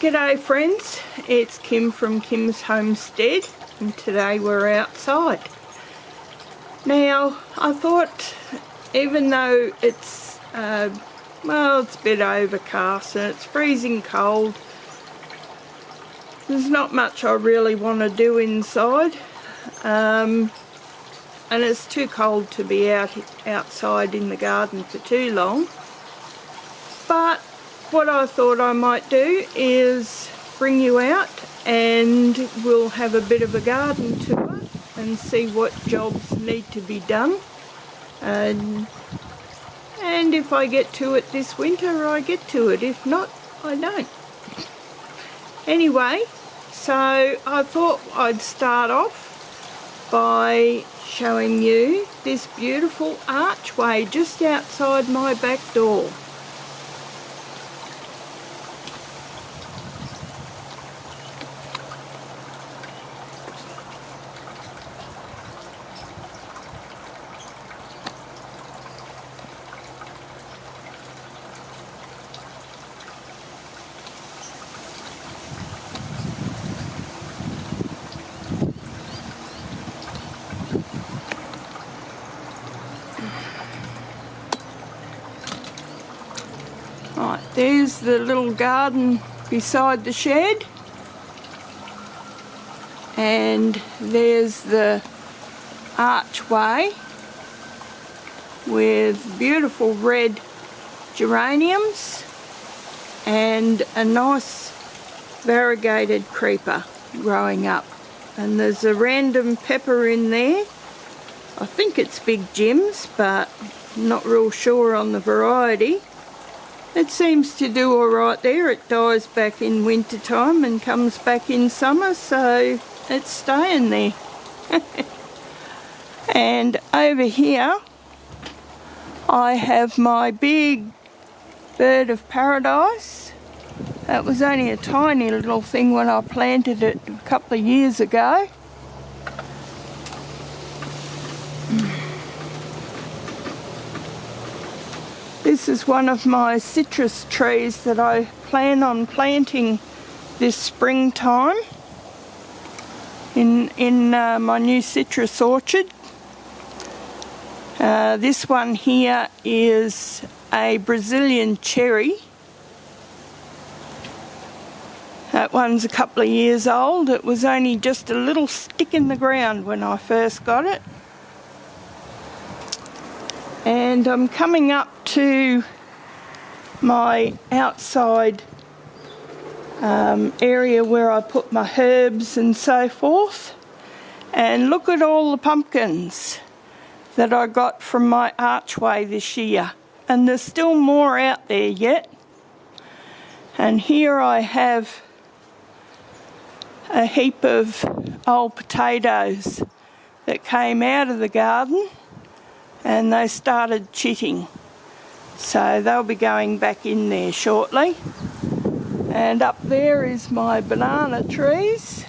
G'day friends, it's Kim from Kim's Homestead and today we're outside. Now I thought, even though it's it's a bit overcast and it's freezing cold, there's not much I really want to do inside, and it's too cold to be outside in the garden for too long. But what I thought I might do is bring you out and we'll have a bit of a garden tour and see what jobs need to be done, and if I get to it this winter I get to it, if not I don't. Anyway, so I thought I'd start off by showing you this beautiful archway just outside my back door. Right, there's the little garden beside the shed, and there's the archway with beautiful red geraniums and a nice variegated creeper growing up, and there's a random pepper in there. I think it's Big Jim's, but I'm not real sure on the variety. It seems to do alright there. It dies back in winter time and comes back in summer, so it's staying there. And over here I have my big bird of paradise. That was only a tiny little thing when I planted it a couple of years ago. This is one of my citrus trees that I plan on planting this springtime in my new citrus orchard. This one here is a Brazilian cherry. That one's a couple of years old. It was only just a little stick in the ground when I first got it. And I'm coming up to my outside area where I put my herbs and so forth, and look at all the pumpkins that I got from my archway this year, and there's still more out there yet. And here I have a heap of old potatoes that came out of the garden and they started chitting, so they'll be going back in there shortly. And up there is my banana trees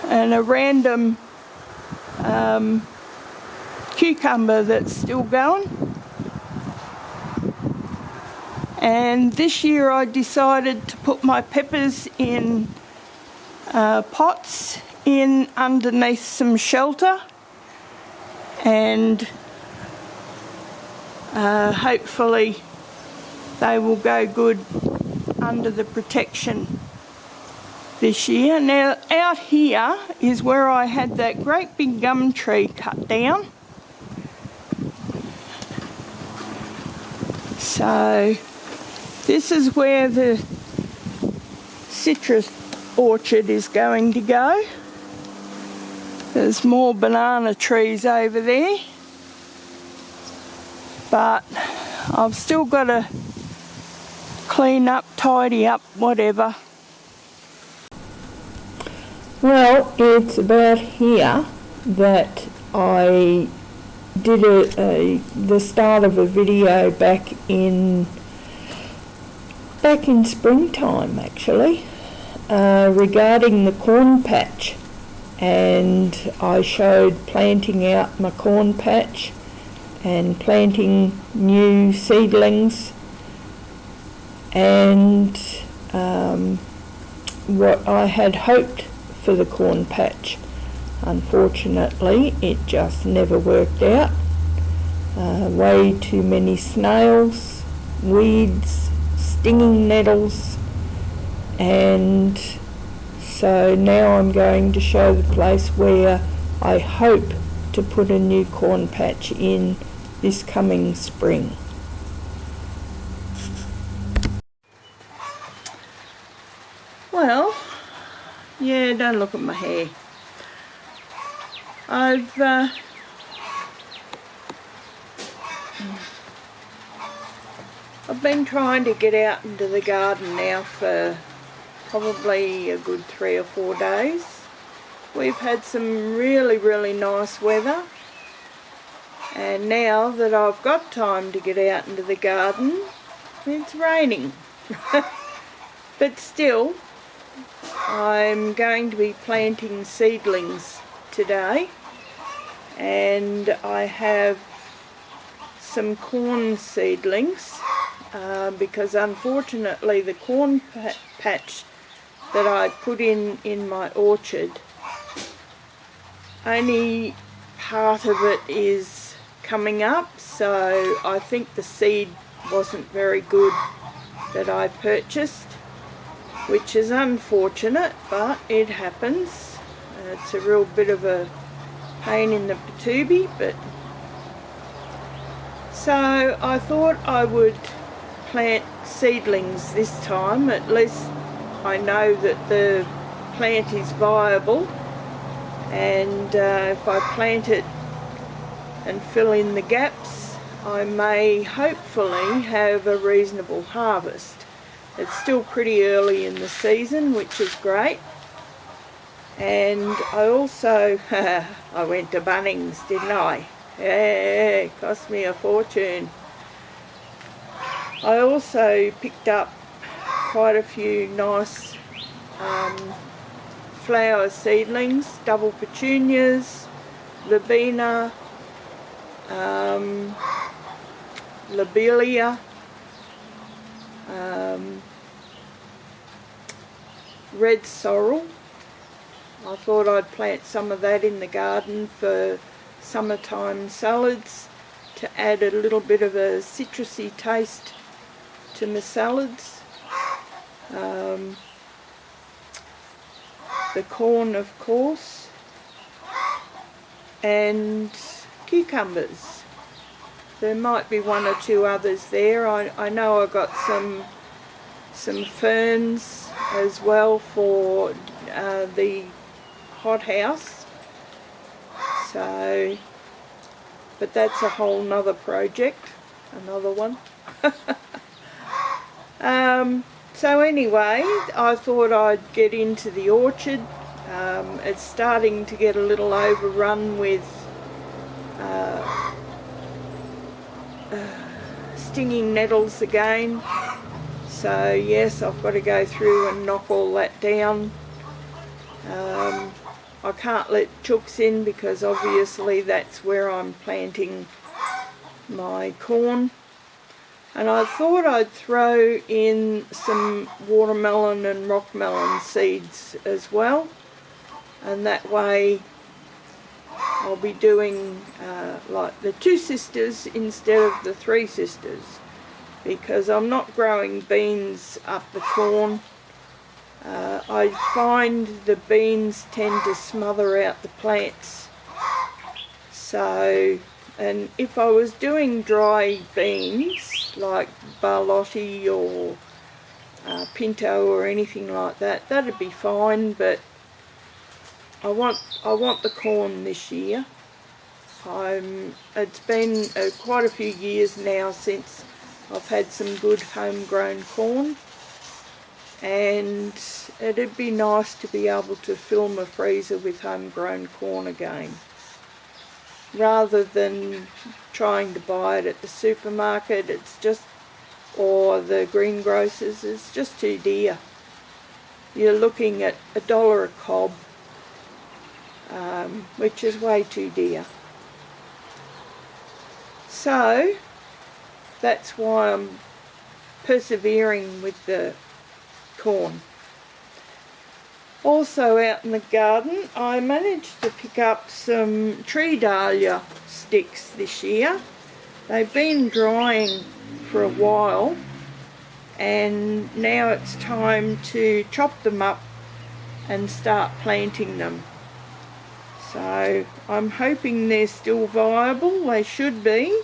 and a random cucumber that's still going. And this year I decided to put my peppers in pots in underneath some shelter, and hopefully they will go good under the protection this year. Now out here is where I had that great big gum tree cut down. So this is where the citrus orchard is going to go. There's more banana trees over there, but I've still got to clean up, tidy up, whatever. Well, it's about here that I did the start of a video back in springtime actually, regarding the corn patch. And I showed planting out my corn patch and planting new seedlings, and what I had hoped for the corn patch. Unfortunately, it just never worked out. Way too many snails, weeds, stinging nettles, and so now I'm going to show the place where I hope to put a new corn patch in this coming spring. Well, yeah, don't look at my hair. I've been trying to get out into the garden now for probably a good 3 or 4 days. We've had some really nice weather, and now that I've got time to get out into the garden, it's raining. But still, I'm going to be planting seedlings today, and I have some corn seedlings because unfortunately the corn patch that I put in my orchard, only part of it is coming up, so I think the seed wasn't very good that I purchased, which is unfortunate, but it happens. It's a real bit of a pain in the patootie, but so I thought I would plant seedlings this time. At least I know that the plant is viable, and if I plant it and fill in the gaps, I may hopefully have a reasonable harvest. It's still pretty early in the season, which is great. And I also, I went to Bunnings, didn't I? Yeah, it cost me a fortune. I also picked up quite a few nice flower seedlings, double petunias, verbena, lobelia, red sorrel. I thought I'd plant some of that in the garden for summertime salads to add a little bit of a citrusy taste to my salads. The corn, of course, and cucumbers. There might be 1 or 2 others there. I know I got some ferns as well for the hothouse. So, but that's a whole nother project, another one. So anyway, I thought I'd get into the orchard. It's starting to get a little overrun with stinging nettles again. So yes, I've got to go through and knock all that down. I can't let chooks in because obviously that's where I'm planting my corn. And I thought I'd throw in some watermelon and rockmelon seeds as well, and that way I'll be doing like the 2 sisters instead of the 3 sisters, because I'm not growing beans up the corn. I find the beans tend to smother out the plants. So, and if I was doing dry beans like Barlotti or Pinto or anything like that, that'd be fine, but I want the corn this year. It's been quite a few years now since I've had some good homegrown corn, and it'd be nice to be able to fill my freezer with homegrown corn again, rather than trying to buy it at the supermarket. It's just, or the greengrocers, it's just too dear. You're looking at $1 a cob, which is way too dear. So that's why I'm persevering with the corn. Also out in the garden, I managed to pick up some tree dahlia sticks this year. They've been drying for a while, and now it's time to chop them up and start planting them. So I'm hoping they're still viable. They should be.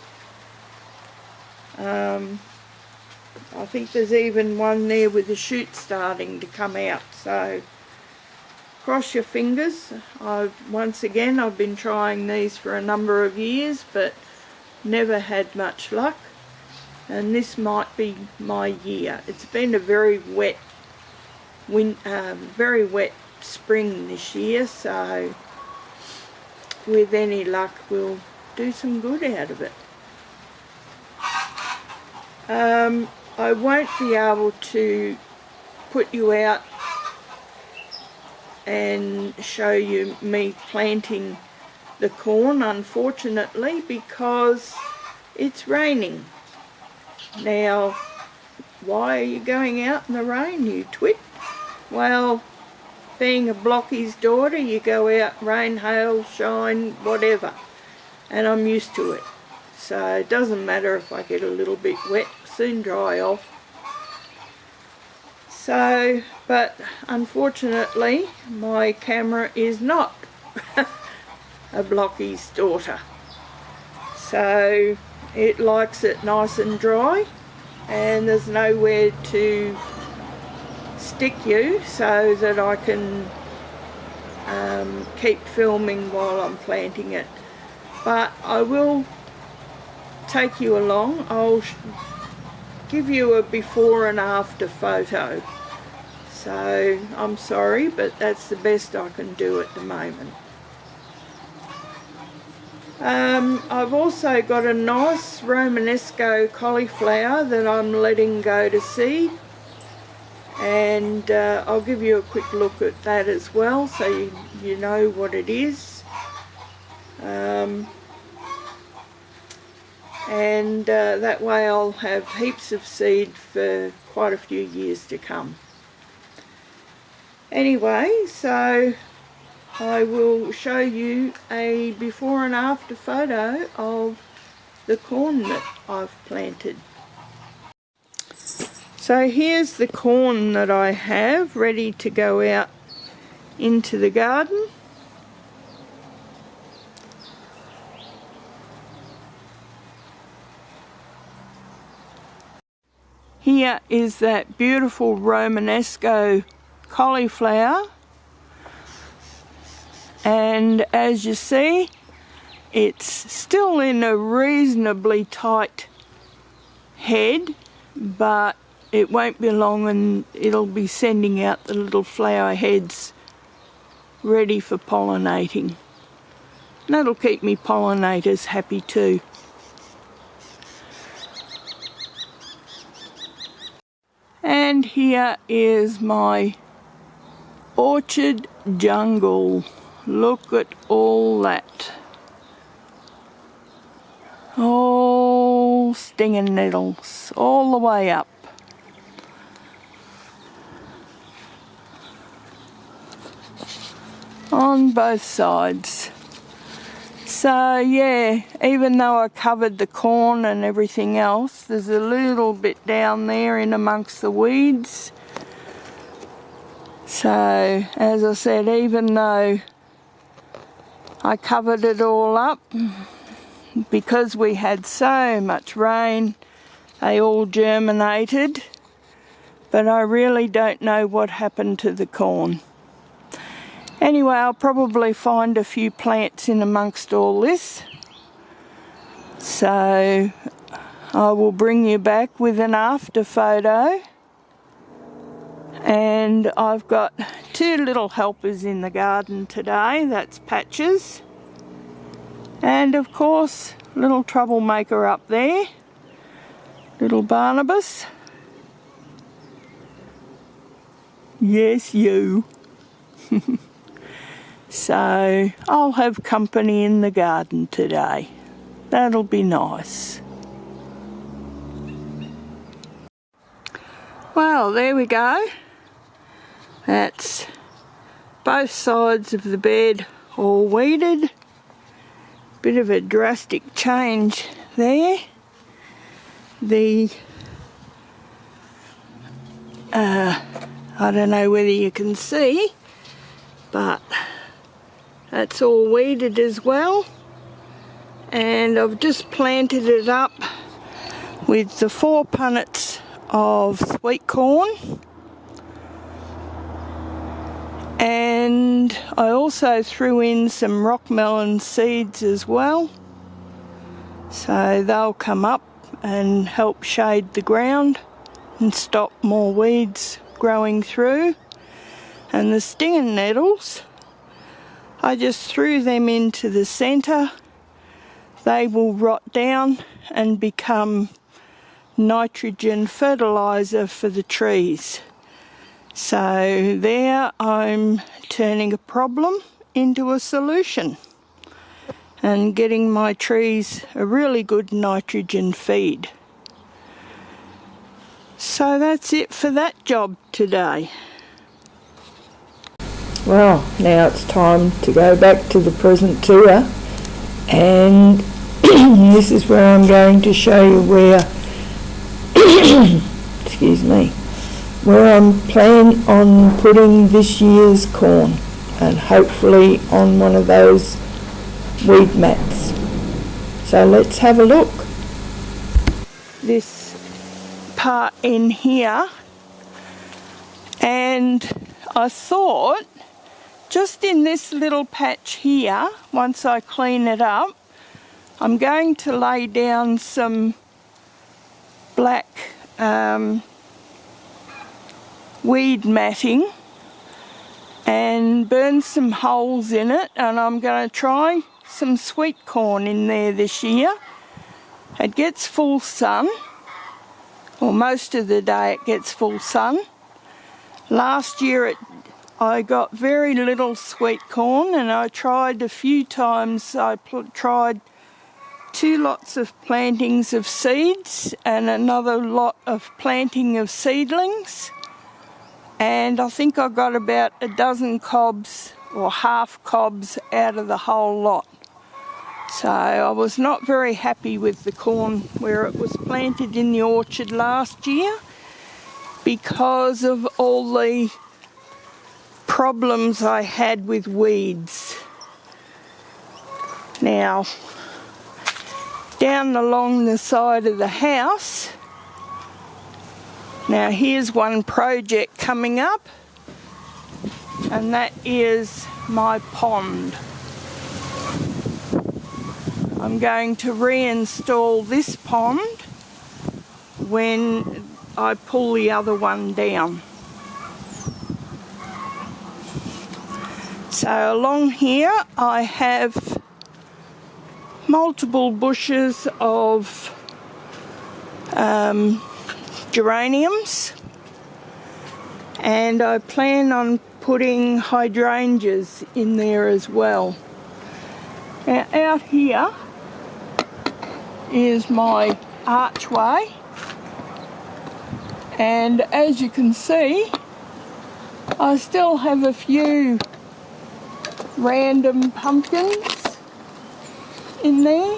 I think there's even one there with the shoot starting to come out, so cross your fingers. Once again, I've been trying these for a number of years but never had much luck, and this might be my year. It's been a very wet spring this year, so with any luck we'll do some good out of it. I won't be able to put you out and show you me planting the corn, unfortunately, because it's raining. Now, why are you going out in the rain, you twit? Well, being a Blockie's daughter, you go out rain, hail, shine, whatever, and I'm used to it. So it doesn't matter if I get a little bit wet, soon dry off. So, but unfortunately my camera is not a Blockie's daughter, so it likes it nice and dry, and there's nowhere to stick you so that I can keep filming while I'm planting it. But I will take you along. I'll give you a before and after photo. So I'm sorry, but that's the best I can do at the moment. I've also got a nice Romanesco cauliflower that I'm letting go to seed, and I'll give you a quick look at that as well so you know what it is. And that way I'll have heaps of seed for quite a few years to come. Anyway, so I will show you a before and after photo of the corn that I've planted. So here's the corn that I have ready to go out into the garden. Here is that beautiful Romanesco cauliflower, and as you see, it's still in a reasonably tight head, but it won't be long and it'll be sending out the little flower heads ready for pollinating. And that'll keep me pollinators happy too. And here is my orchard jungle. Look at all that. All stinging nettles all the way up. On both sides. So yeah, even though I covered the corn and everything else, there's a little bit down there in amongst the weeds. So as I said, even though I covered it all up, because we had so much rain, they all germinated, but I really don't know what happened to the corn. Anyway, I'll probably find a few plants in amongst all this, so I will bring you back with an after photo. And I've got two little helpers in the garden today. That's Patches, and of course little troublemaker up there, little Barnabas. Yes, you. So I'll have company in the garden today. That'll be nice. Well, there we go. That's both sides of the bed all weeded. Bit of a drastic change there. I don't know whether you can see, but that's all weeded as well. And I've just planted it up with the 4 punnets of sweet corn. And I also threw in some rock melon seeds as well. So they'll come up and help shade the ground and stop more weeds growing through. And the stinging nettles, I just threw them into the centre. They will rot down and become nitrogen fertiliser for the trees. So there I'm turning a problem into a solution and getting my trees a really good nitrogen feed. So that's it for that job today. Well, now it's time to go back to the present tour, and this is where I'm going to show you where excuse me, where I'm planning on putting this year's corn, and hopefully on one of those weed mats. So let's have a look. This part in here, and I thought just in this little patch here, once I clean it up, I'm going to lay down some black weed matting and burn some holes in it, and I'm going to try some sweet corn in there this year. It gets full sun, or most of the day it gets full sun. Last year I got very little sweet corn, and I tried a few times. I tried 2 lots of plantings of seeds and another lot of planting of seedlings, and I think I got about a dozen cobs or half cobs out of the whole lot. So I was not very happy with the corn where it was planted in the orchard last year because of all the problems I had with weeds. Now, down along the side of the house, now here's one project coming up, and that is my pond. I'm going to reinstall this pond when I pull the other one down. So along here I have multiple bushes of geraniums, and I plan on putting hydrangeas in there as well. Now out here is my archway, and as you can see, I still have a few random pumpkins in there,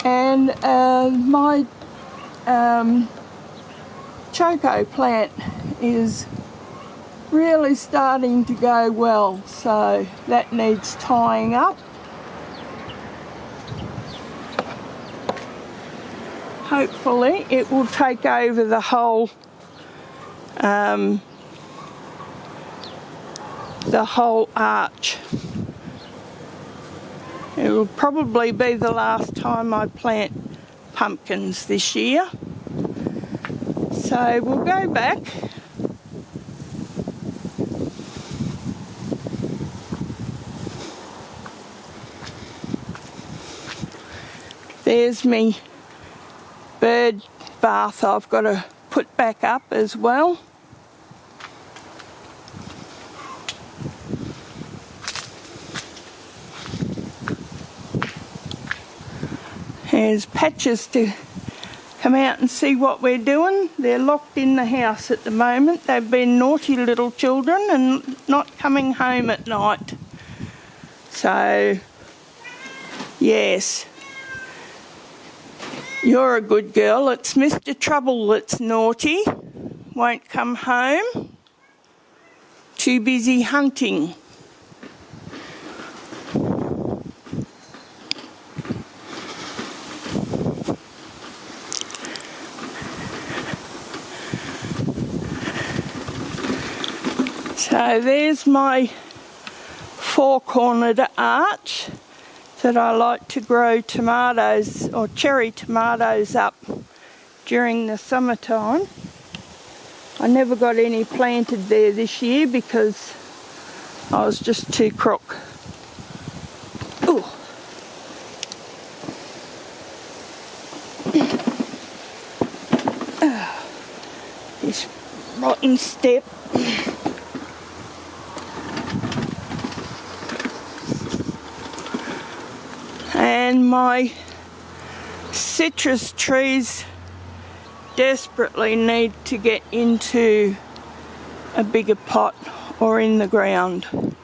and my choco plant is really starting to go well, so that needs tying up. Hopefully it will take over the whole arch. It will probably be the last time I plant pumpkins this year. So we'll go back. There's me bird bath I've got to put back up as well. There's patches to come out and see what we're doing. They're locked in the house at the moment. They've been naughty little children and not coming home at night. So, yes, you're a good girl. It's Mr. Trouble that's naughty. Won't come home. Too busy hunting. So there's my four-cornered arch that I like to grow tomatoes or cherry tomatoes up during the summertime. I never got any planted there this year because I was just too crook. Ooh. This rotten step. And my citrus trees desperately need to get into a bigger pot or in the ground.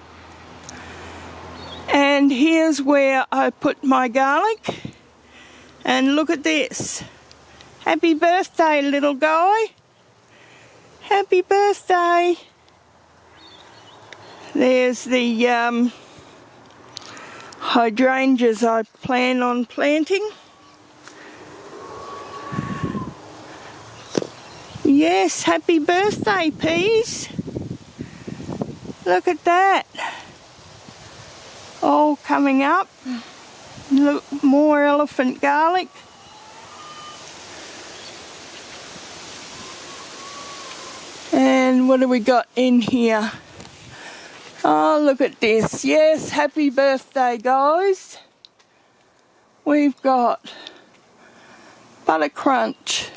And here's where I put my garlic. And look at this. Happy birthday, little guy. Happy birthday. There's the hydrangeas I plan on planting. Yes, happy birthday, peas. Look at that. All coming up. Look, more elephant garlic. And what do we got in here? Oh, look at this. Yes, happy birthday, guys. We've got Butter Crunch,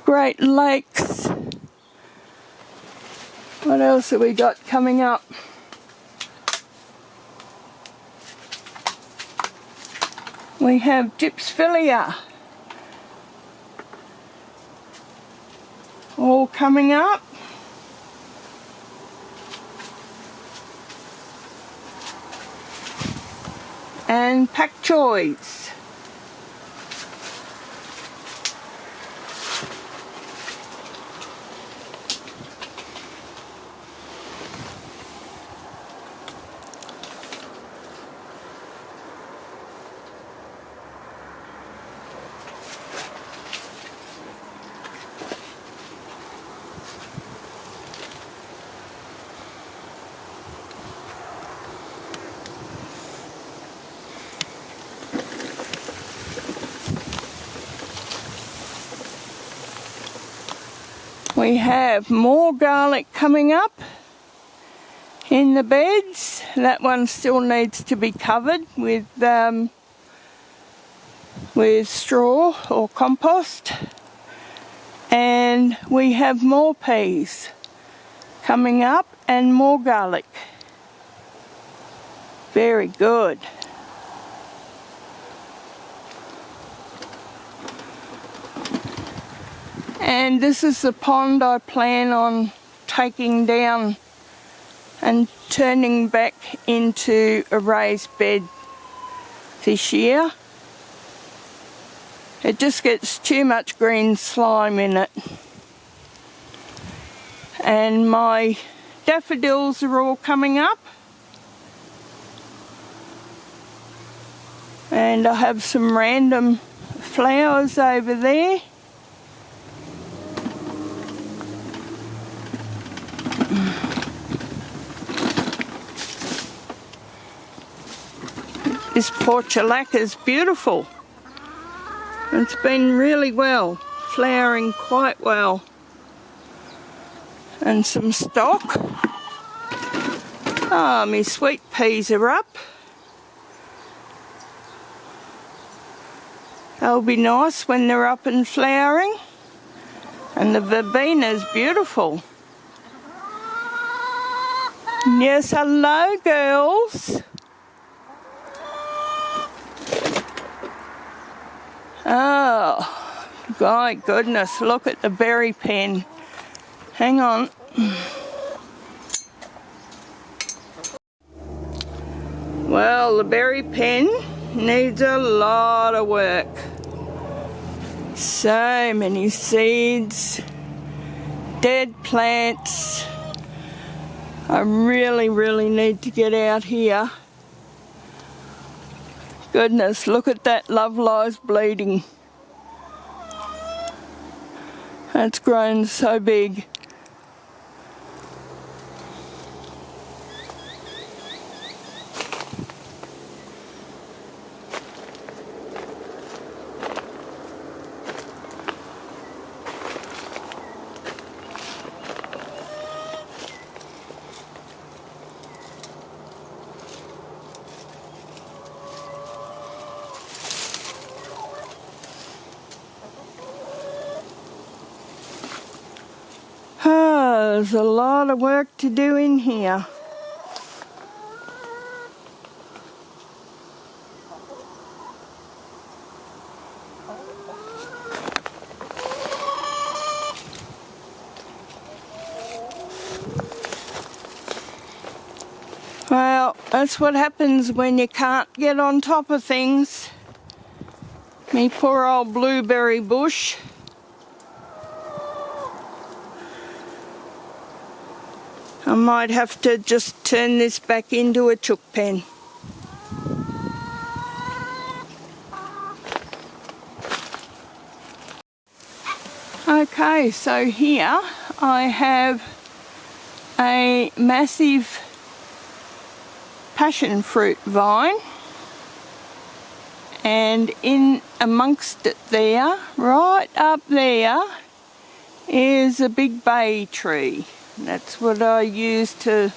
Great Lakes. What else have we got coming up? We have Gypsphilia. All coming up. And pak choys. We have more garlic coming up in the beds. That one still needs to be covered with straw or compost. And we have more peas coming up and more garlic. Very good. And this is the pond I plan on taking down and turning back into a raised bed this year. It just gets too much green slime in it. And my daffodils are all coming up. And I have some random flowers over there. This portulaca is beautiful. It's been really well, flowering quite well. And some stock. Ah, my sweet peas are up. They'll be nice when they're up and flowering. And the verbena's beautiful. Yes, hello girls. Ah, My goodness, look at the berry pen. Hang on. Well, the berry pen needs a lot of work. So many seeds, dead plants. I really need to get out here. Goodness, look at that love lies bleeding. It's grown so big. There's a lot of work to do in here. Well, that's what happens when you can't get on top of things. Me poor old blueberry bush. I might have to just turn this back into a chook pen. Okay, so here I have a massive passion fruit vine, and in amongst it there, right up there, is a big bay tree. That's what I use to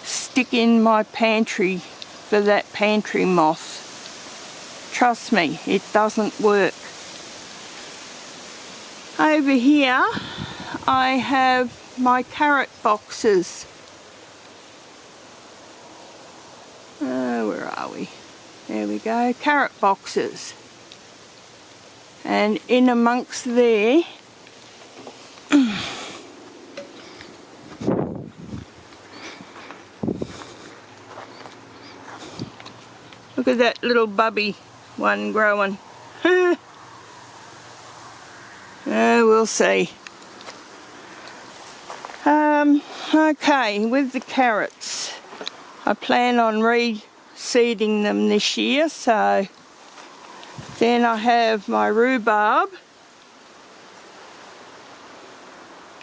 stick in my pantry for that pantry moth. Trust me, it doesn't work. Over here I have my carrot boxes. Where are we? There we go, carrot boxes. And in amongst there look at that little bubby one growing. We'll see. Okay, with the carrots, I plan on reseeding them this year, so then I have my rhubarb.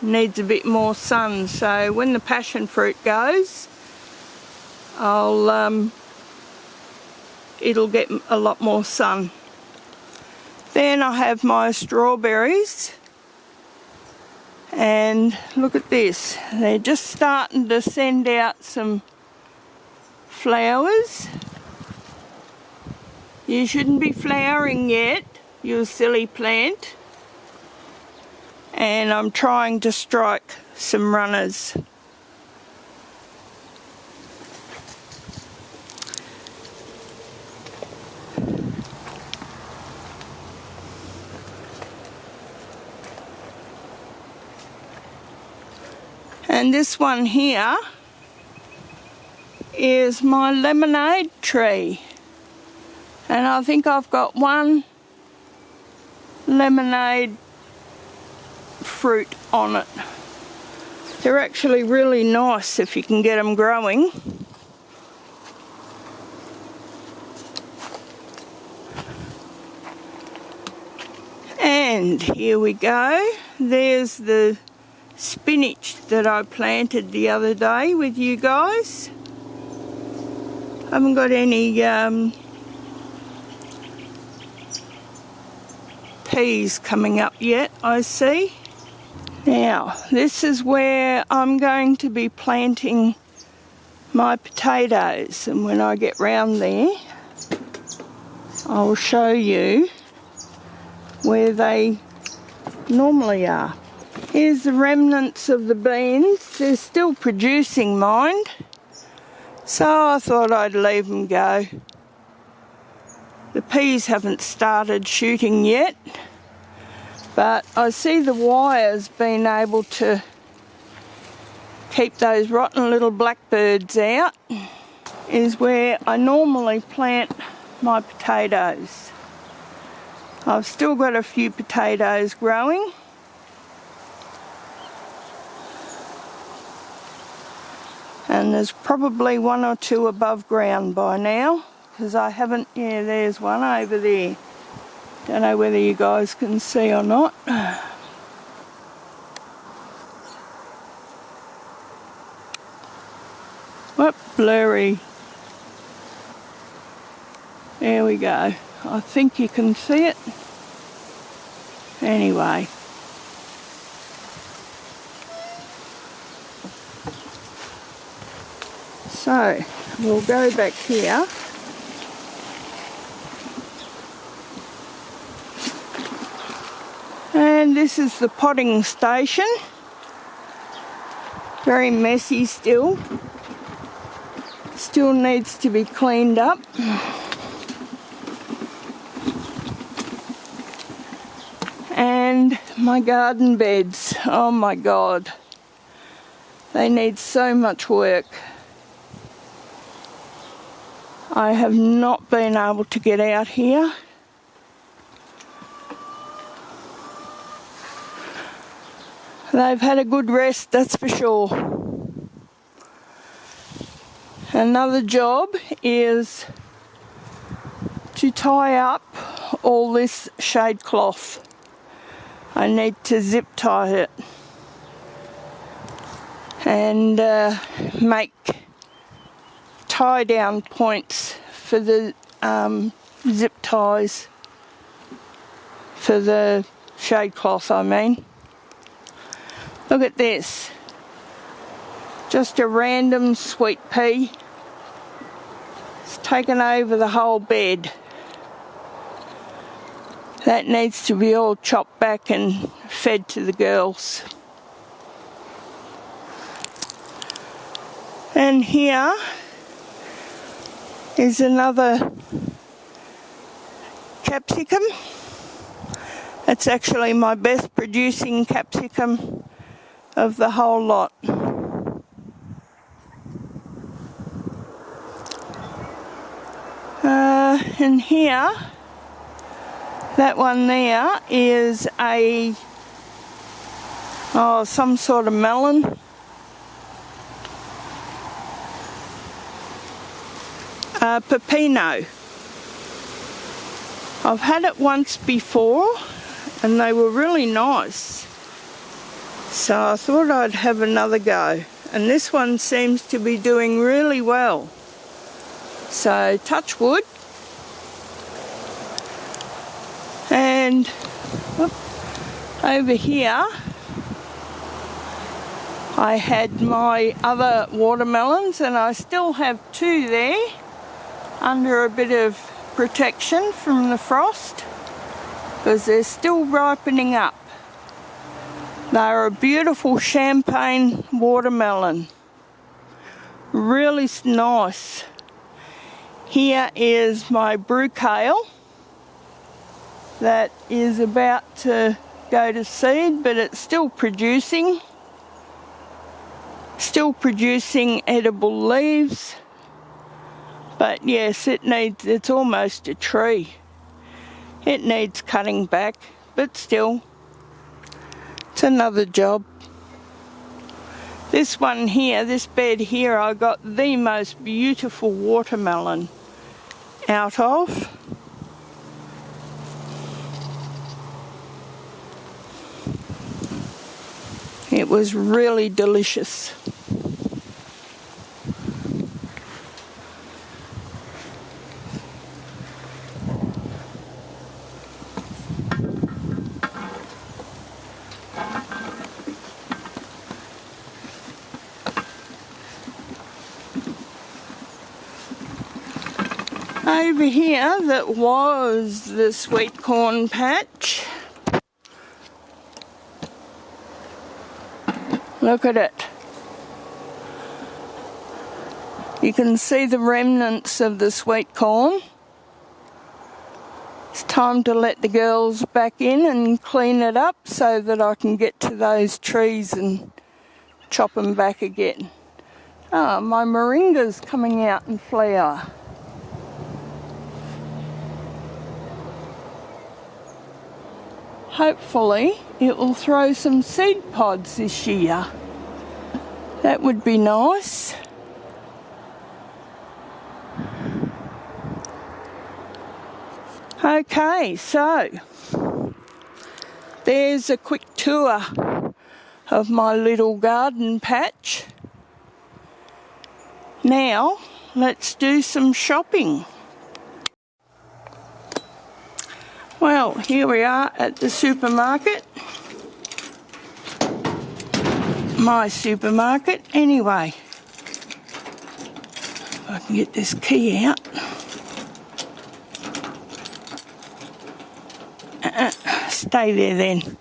Needs a bit more sun, so when the passion fruit goes, it'll get a lot more sun. Then I have my strawberries, and look at this, they're just starting to send out some flowers. You shouldn't be flowering yet, you silly plant. And I'm trying to strike some runners. And this one here is my lemonade tree. And I think I've got one lemonade fruit on it. They're actually really nice if you can get them growing. And here we go. There's the spinach that I planted the other day with you guys. I haven't got any peas coming up yet, I see. Now, this is where I'm going to be planting my potatoes, and when I get round there, I'll show you where they normally are. Here's the remnants of the beans. They're still producing, mind. So I thought I'd leave them go. The peas haven't started shooting yet. But I see the wires being able to keep those rotten little blackbirds out is where I normally plant my potatoes. I've still got a few potatoes growing. And there's probably one or two above ground by now, because I haven't, yeah, there's one over there. Don't know whether you guys can see or not. Whoop, blurry. There we go. I think you can see it. Anyway. So, we'll go back here. And this is the potting station. Very messy still. Still needs to be cleaned up. And my garden beds, oh my God. They need so much work. I have not been able to get out here. They've had a good rest, that's for sure. Another job is to tie up all this shade cloth. I need to zip tie it and make tie down points for the zip ties for the shade cloth, I mean. Look at this. Just a random sweet pea. It's taken over the whole bed. That needs to be all chopped back and fed to the girls. And here is another capsicum. It's actually my best producing capsicum of the whole lot. And here, that one there is some sort of melon. Pepino. I've had it once before and they were really nice. So I thought I'd have another go. And this one seems to be doing really well. So touch wood. And over here I had my other watermelons and I still have two there under a bit of protection from the frost because they're still ripening up. They're a beautiful champagne watermelon. Really nice. Here is my brew kale that is about to go to seed, but it's still producing. Still producing edible leaves. But yes, it's almost a tree. It needs cutting back, but still, it's another job. This one here, this bed here, I got the most beautiful watermelon out of. It was really delicious. Over here, that was the sweet corn patch. Look at it. You can see the remnants of the sweet corn. It's time to let the girls back in and clean it up so that I can get to those trees and chop them back again. Ah, my moringa's coming out in flower. Hopefully it will throw some seed pods this year. That would be nice. Okay, so there's a quick tour of my little garden patch. Now, let's do some shopping. Well, here we are at the supermarket. My supermarket, anyway. If I can get this key out. Stay there then.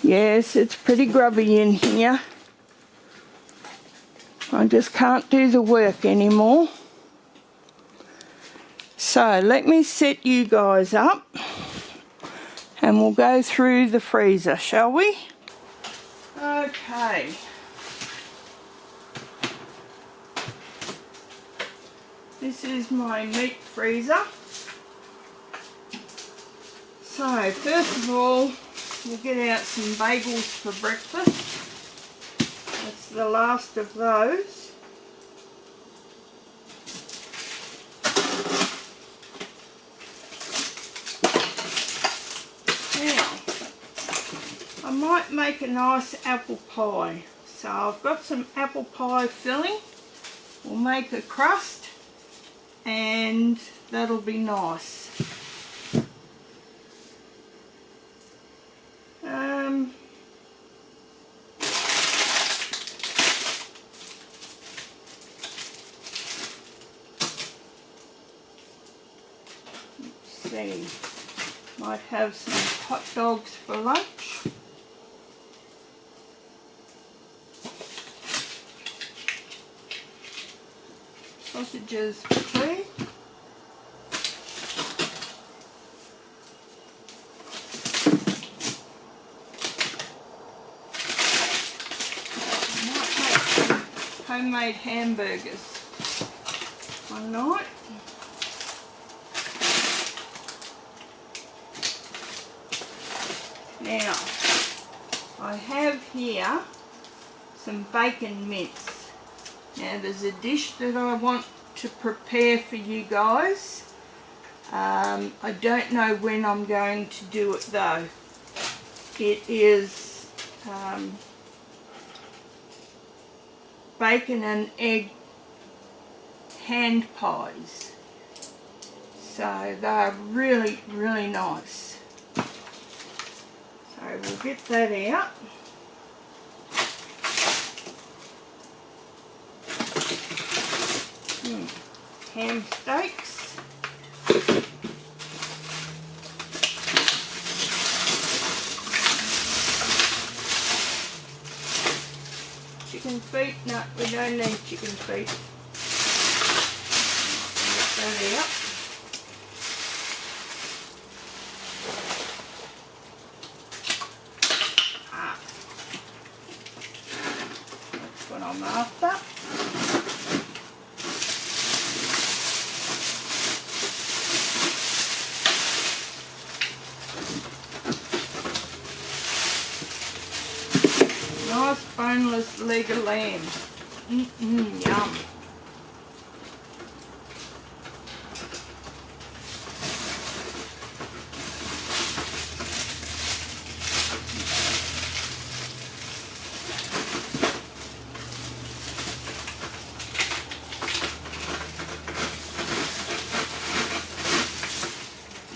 Yes, it's pretty grubby in here. I just can't do the work anymore. So let me set you guys up and we'll go through the freezer, shall we? Okay. This is my meat freezer. So first of all, we'll get out some bagels for breakfast. That's the last of those. Now, I might make a nice apple pie. So I've got some apple pie filling. We'll make a crust and that'll be nice. See, might have some hot dogs for lunch. Sausages for tea. Homemade hamburgers one night. Now, I have here some bacon mince. Now there's a dish that I want to prepare for you guys. I don't know when I'm going to do it though. It is bacon and egg hand pies. So they're really, really nice. So we'll get that out. Ham steaks. Chicken feet. No, we don't need chicken feet. Get that out. That's what I'm after. Nice boneless leg of lamb. Yum.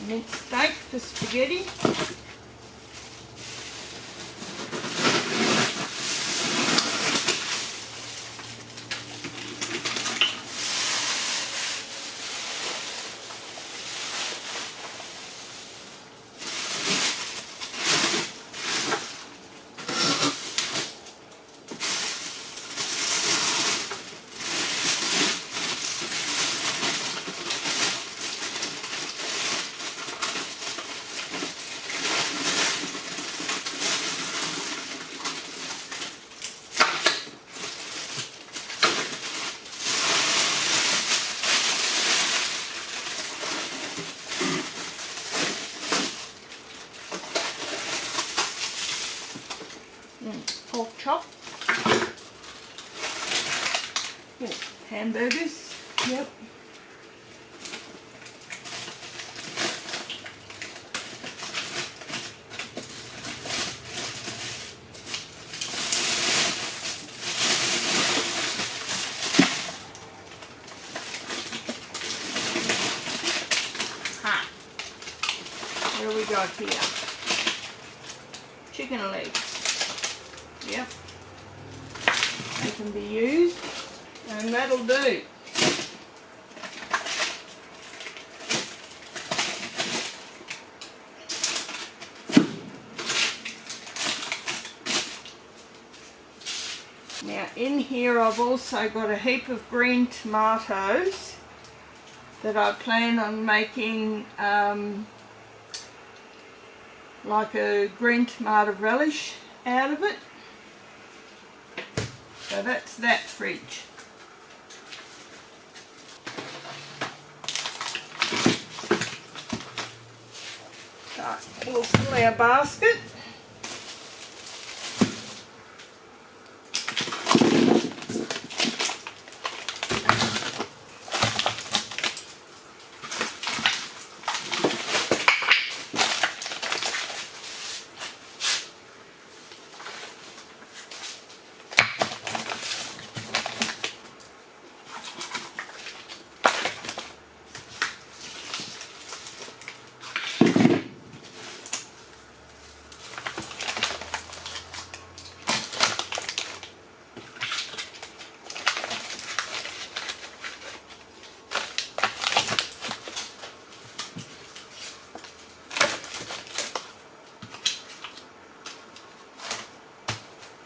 Minced steak for spaghetti. hamburgers. Yep. What do we got here? Chicken legs. Yep. They can be used, and that'll do. Now in here I've also got a heap of green tomatoes that I plan on making like a green tomato relish out of it. So that's that fridge. So we'll fill our basket.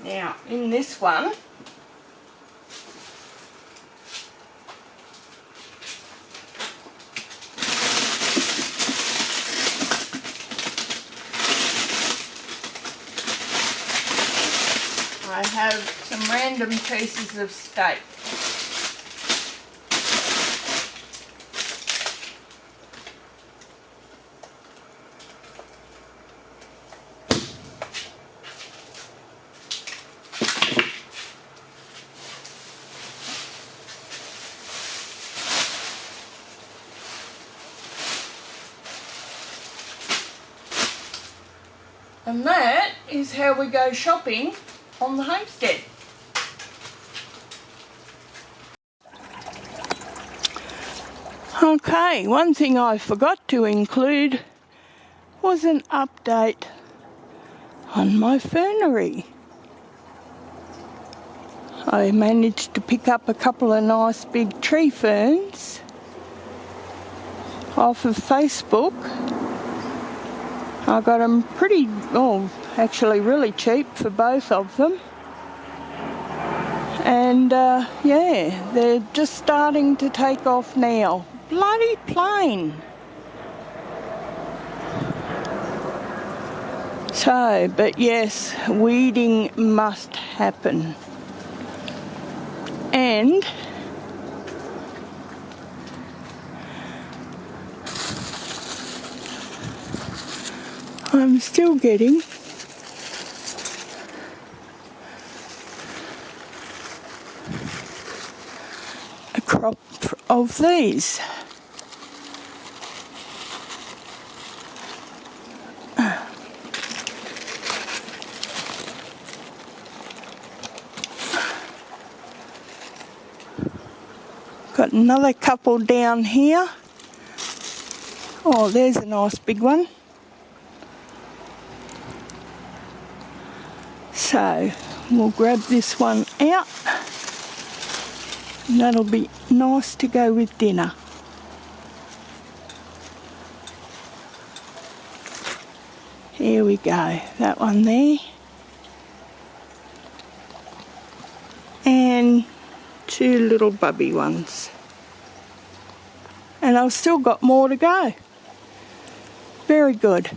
Now, in this one, I have some random pieces of steak. And that is how we go shopping on the homestead. Okay, one thing I forgot to include was an update on my fernery. I managed to pick up a couple of nice big tree ferns off of Facebook. I got them pretty, actually really cheap for both of them. And yeah, they're just starting to take off now. Bloody plain. So, but yes, weeding must happen. And I'm still getting a crop of these. Got another couple down here. Oh, there's a nice big one. So we'll grab this one out, and that'll be nice to go with dinner. Here we go, that one there. And two little bubby ones. And I've still got more to go. Very good.